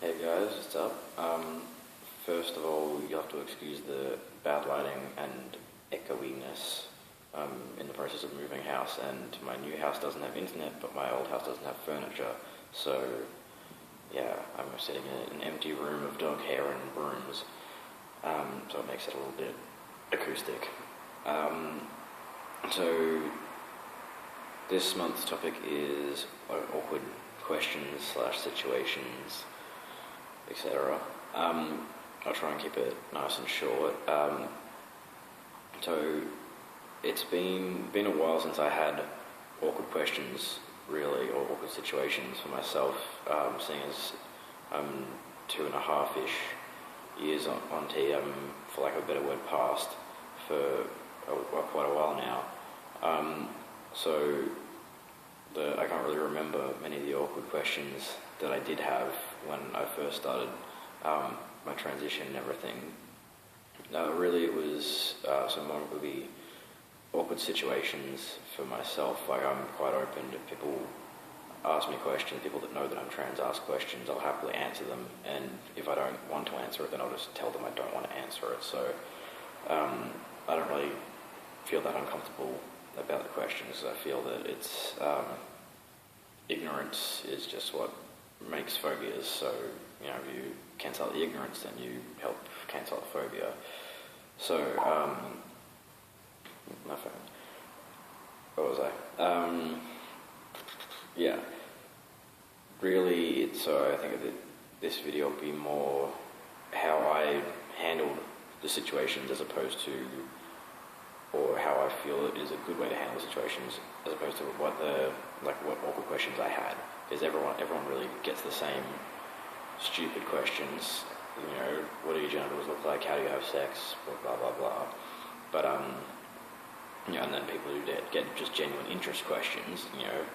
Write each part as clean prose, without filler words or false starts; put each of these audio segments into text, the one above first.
Hey guys, what's up? First of all, you have to excuse the bad lighting and echoiness. In the process of moving house, and my new house doesn't have internet, but my old house doesn't have furniture. So, yeah, I'm sitting in an empty room of dog hair and brooms. So it makes it a little bit acoustic. So this month's topic is awkward questions / situations, etc. I'll try and keep it nice and short. So it's been a while since I had awkward questions, really, or awkward situations for myself, seeing as I'm 2.5-ish years on T, for lack of a better word, past for quite a while now. So I can't really remember many of the awkward questions that I did have when I first started my transition and everything. Really, it was some more would be awkward situations for myself. Like, I'm quite open if people ask me questions. People that know that I'm trans ask questions, I'll happily answer them, and if I don't want to answer it, then I'll just tell them I don't want to answer it. So I don't really feel that uncomfortable about the questions. I feel that it's ignorance is just what makes phobias. So, if you cancel out the ignorance, then you help cancel out the phobia. So my phone. What was I? Yeah. Really, so I think that this video will be more how I handled the situations as opposed to, or how I feel it is a good way to handle situations, as opposed to what awkward questions I had. Because everyone really gets the same stupid questions. What do your genitals look like? How do you have sex? Blah blah blah. But and then people who get just genuine interest questions,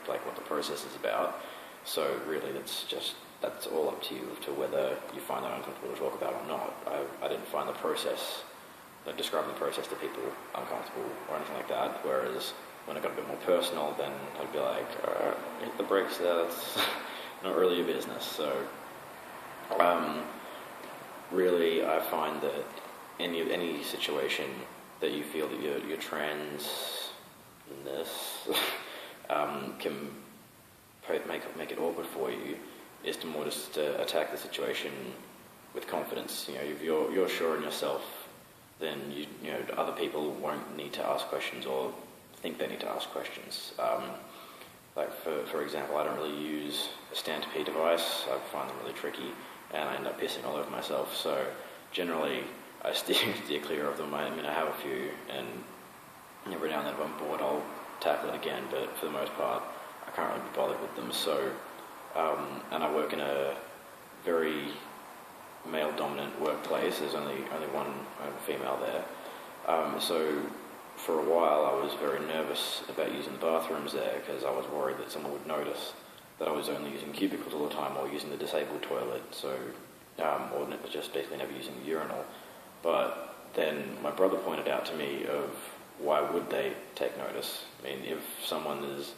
like what the process is about. So really, that's all up to you to whether you find that uncomfortable to talk about or not. I didn't find the process, describing the process to people, uncomfortable or anything like that. Whereas when it got a bit more personal, then I'd be like, hit the brakes there. That's not really your business. So really, I find that any situation that you feel that your transness can make it awkward for you is to more just attack the situation with confidence. If you're sure in yourself, then other people won't need to ask questions or think they need to ask questions. Like for example, I don't really use a stand-to-pee device. I find them really tricky, and I end up pissing all over myself. So generally, I steer clear of them. I have a few, and every now and then if I'm bored, I'll tackle it again, but for the most part, I can't really be bothered with them. So, and I work in a very male-dominant workplace. There's only one female there. So for a while, I was very nervous about using the bathrooms there, because I was worried that someone would notice that I was only using cubicles all the time, or using the disabled toilet, so or just basically never using the urinal. But then my brother pointed out to me of why would they take notice? If someone is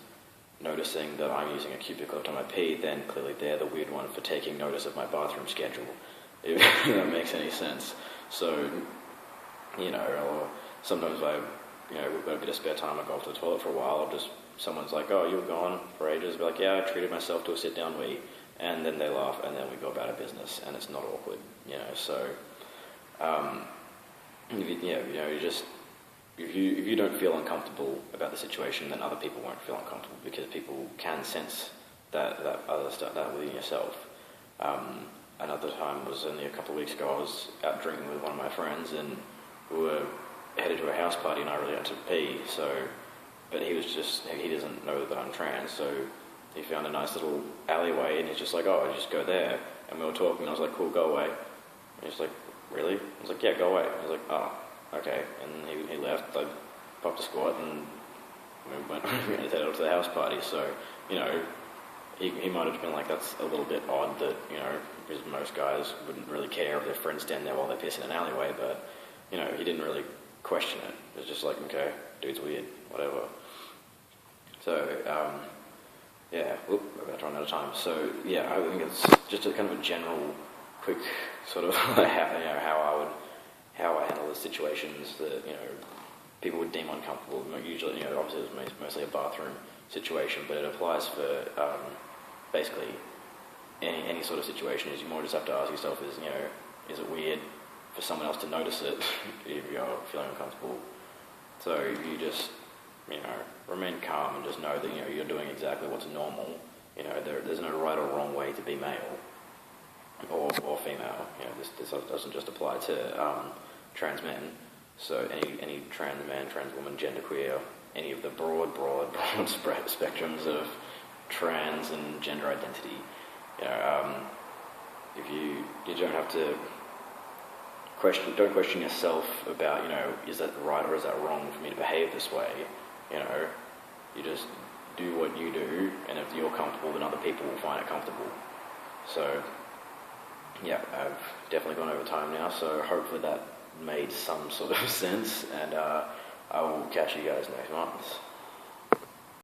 noticing that I'm using a cubicle every time I pee, then clearly they're the weird one for taking notice of my bathroom schedule, if that makes any sense. So, or sometimes we've got a bit of spare time, I go off to the toilet for a while, someone's like, oh, you were gone for ages, I'll be like, yeah, I treated myself to a sit-down wee, and then they laugh, and then we go about our business, and it's not awkward, so, if you don't feel uncomfortable about the situation, then other people won't feel uncomfortable, because people can sense that other stuff, that within yourself. Another time was only a couple of weeks ago. I was out drinking with one of my friends, and we were headed to a house party, and I really had to pee. But he doesn't know that I'm trans, so he found a nice little alleyway, and he's just like, oh, just go there. And we were talking, and I was like, cool, go away. And he's like, really? I was like, yeah, go away. I was like, oh, okay. And he left. I popped a squat, and we headed out to the house party. So, he might have been like, that's a little bit odd that, because most guys wouldn't really care if their friends stand there while they piss in an alleyway, but, he didn't really question it. It was just like, okay, dude's weird, whatever. So, yeah, we're about to run out of time. So, yeah, I think it's just a kind of a general, quick sort of how I handle the situations that people would deem uncomfortable. Usually, obviously it's mostly a bathroom situation, but it applies for basically any sort of situation. Is you more just have to ask yourself is it weird for someone else to notice it if you're feeling uncomfortable? So you just remain calm and just know that you're doing exactly what's normal. There's no right or wrong way to be male or female. This doesn't just apply to trans men. So any trans man, trans woman, genderqueer, any of the broad spectrums of trans and gender identity. If you don't have to don't question yourself about is that right or is that wrong for me to behave this way. You just do what you do, and if you're comfortable, then other people will find it comfortable. So yeah, I've definitely gone over time now, so hopefully that made some sort of sense, and I will catch you guys next month.